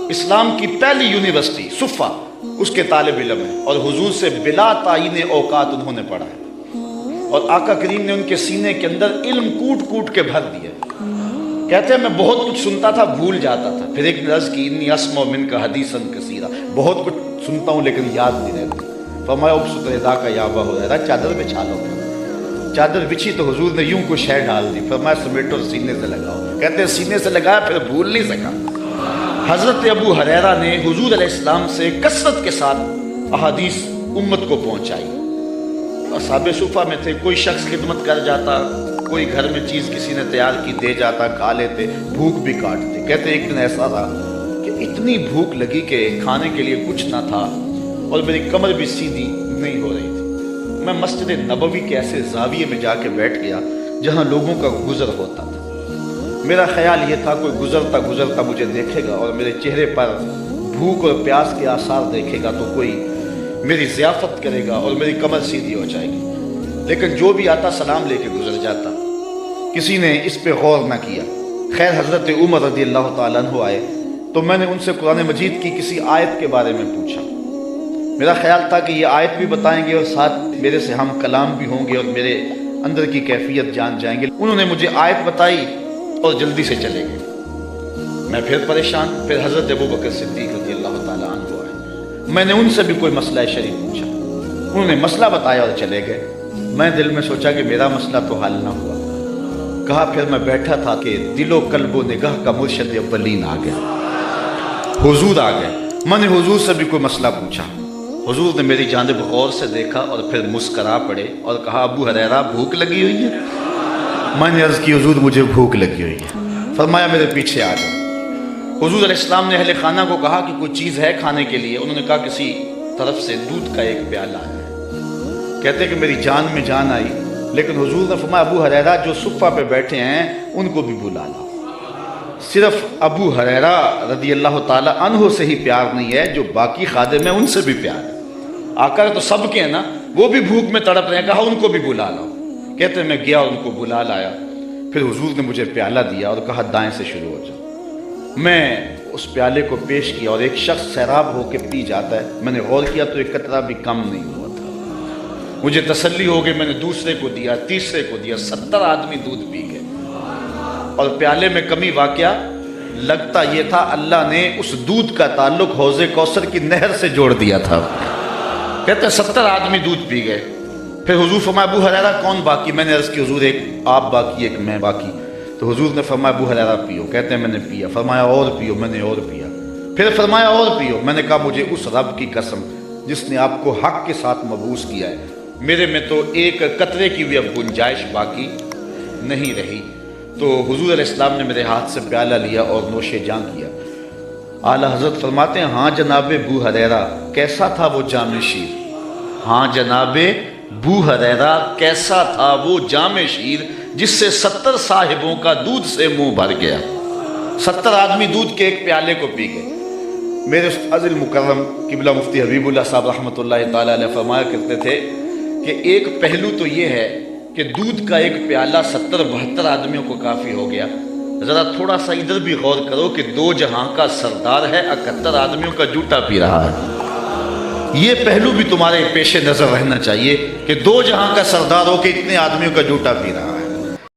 اسلام کی پہلی یونیورسٹی صفا، اس کے طالب علم ہیں، اور حضور سے بلا تعین اوقات انہوں نے پڑھا ہے، اور آقا کریم نے ان کے سینے کے اندر علم کوٹ کوٹ کے بھر دیا۔ کہتے ہیں میں بہت کچھ سنتا تھا، بھول جاتا تھا، پھر ایک نے عرض کی انی اسمع منک حدیثا کثیرا، بہت کچھ سنتا ہوں لیکن یاد نہیں رہتی۔ فرمایا ابسط رداک یا ابا ہریرہ، چادر بچھا لو۔ چادر بچھی تو حضور نے یوں کو شے ڈال دی، فرمایا سمیٹو سینے سے لگاؤ۔ کہتے ہیں سینے سے لگایا، پھر بھول نہیں سکا۔ حضرت ابو ہریرہ نے حضور علیہ السلام سے کثرت کے ساتھ احادیث امت کو پہنچائی۔ اصحاب صفہ میں تھے، کوئی شخص خدمت کر جاتا، کوئی گھر میں چیز کسی نے تیار کی دے جاتا، کھا لیتے، بھوک بھی کاٹتے۔ کہتے ایک دن ایسا تھا کہ اتنی بھوک لگی کہ کھانے کے لیے کچھ نہ تھا، اور میری کمر بھی سیدھی نہیں ہو رہی تھی۔ میں مسجد نبوی کے ایسے زاویے میں جا کے بیٹھ گیا جہاں لوگوں کا گزر ہوتا تھا۔ میرا خیال یہ تھا کوئی گزرتا گزرتا مجھے دیکھے گا اور میرے چہرے پر بھوک اور پیاس کے آثار دیکھے گا تو کوئی میری ضیافت کرے گا اور میری کمر سیدھی ہو جائے گی، لیکن جو بھی آتا سلام لے کے گزر جاتا، کسی نے اس پہ غور نہ کیا۔ خیر حضرت عمر رضی اللہ تعالیٰ عنہ آئے تو میں نے ان سے قرآن مجید کی کسی آیت کے بارے میں پوچھا۔ میرا خیال تھا کہ یہ آیت بھی بتائیں گے اور ساتھ میرے سے ہم کلام بھی ہوں گے اور میرے اندر کی کیفیت جان جائیں گے۔ انہوں نے مجھے آیت بتائی اور جلدی سے چلے گئے۔ میں پھر پریشان، پھر حضرت ابوبکر صدیق رضی اللہ تعالیٰ عنہ آئے، میں نے ان سے بھی کوئی مسئلہ شرعی پوچھا، انہوں نے مسئلہ بتایا اور چلے گئے۔ میں دل میں سوچا کہ میرا مسئلہ تو حل نہ ہوا۔ کہا پھر میں بیٹھا تھا کہ دل و قلب و نگاہ کا مرشد اولین آ گیا، حضور آ گئے۔ میں نے حضور سے بھی کوئی مسئلہ پوچھا، حضور نے میری جانب غور سے دیکھا اور پھر مسکرا پڑے اور کہا ابو ہریرہ بھوک لگی ہوئی ہے؟ میں نے عرض کی حضور مجھے بھوک لگی ہوئی ہے۔ فرمایا میرے پیچھے آ جاؤ۔ حضور علیہ السلام نے اہل خانہ کو کہا کہ کوئی چیز ہے کھانے کے لیے؟ انہوں نے کہا کسی طرف سے دودھ کا ایک پیالہ ہے۔ کہتے کہ میری جان میں جان آئی، لیکن حضور نے فرمایا ابو ہریرہ جو صفہ پہ بیٹھے ہیں ان کو بھی بلا لاؤ۔ صرف ابو ہریرہ رضی اللہ تعالی عنہ سے ہی پیار نہیں ہے، جو باقی خادم ہیں ان سے بھی پیار ہے۔ آقا تو سب کے ہیں نا، وہ بھی بھوک میں تڑپ رہے ہیں، کہا ان کو بھی بلا لاؤ۔ کہتے ہیں میں گیا ان کو بلا لایا، پھر حضور نے مجھے پیالہ دیا اور کہا دائیں سے شروع ہو جاؤ۔ میں اس پیالے کو پیش کیا اور ایک شخص سیراب ہو کے پی جاتا ہے، میں نے غور کیا تو ایک قطرہ بھی کم نہیں ہوا تھا۔ مجھے تسلی ہو گئی، میں نے دوسرے کو دیا، تیسرے کو دیا، 70 آدمی دودھ پی گئے، اور پیالے میں کمی واقعہ لگتا یہ تھا اللہ نے اس دودھ کا تعلق حوض کوثر کی نہر سے جوڑ دیا تھا۔ کہتے ہیں 70 آدمی دودھ پی گئے۔ پھر حضور فرمایا ابو ہریرہ کون باقی؟ میں نے عرض کی حضور ایک آپ باقی ایک میں باقی۔ تو حضور نے فرمایا ابو ہریرہ پیو۔ کہتے ہیں میں نے پیا۔ فرمایا اور پیو، میں نے اور پیا۔ پھر فرمایا اور پیو۔ میں نے کہا مجھے اس رب کی قسم جس نے آپ کو حق کے ساتھ مبعوث کیا ہے، میرے میں تو ایک قطرے کی بھی اب گنجائش باقی نہیں رہی۔ تو حضور علیہ السلام نے میرے ہاتھ سے پیالہ لیا اور نوش جاں کیا۔ اعلیٰ حضرت فرماتے ہیں ہاں جناب ابو ہریرہ کیسا تھا وہ جام شیر؟ ہاں جناب ابو ہریرہ کیسا تھا وہ جام شیر جس سے 70 صاحبوں کا دودھ سے منہ بھر گیا۔ 70 آدمی دودھ کے ایک پیالے کو پی گئے۔ میرے استاذ المکرم قبلہ مفتی حبیب اللہ صاحب رحمۃ اللہ تعالی علیہ فرمایا کرتے تھے کہ ایک پہلو تو یہ ہے کہ دودھ کا ایک پیالہ 70-72 آدمیوں کو کافی ہو گیا۔ ذرا تھوڑا سا ادھر بھی غور کرو کہ 2 جہاں کا سردار ہے، 71 آدمیوں کا جوٹا پی رہا ہے۔ یہ پہلو بھی تمہارے پیش نظر رہنا چاہیے کہ 2 جہاں کا سردار ہو کے اتنے آدمیوں کا جوٹا پی رہا ہے۔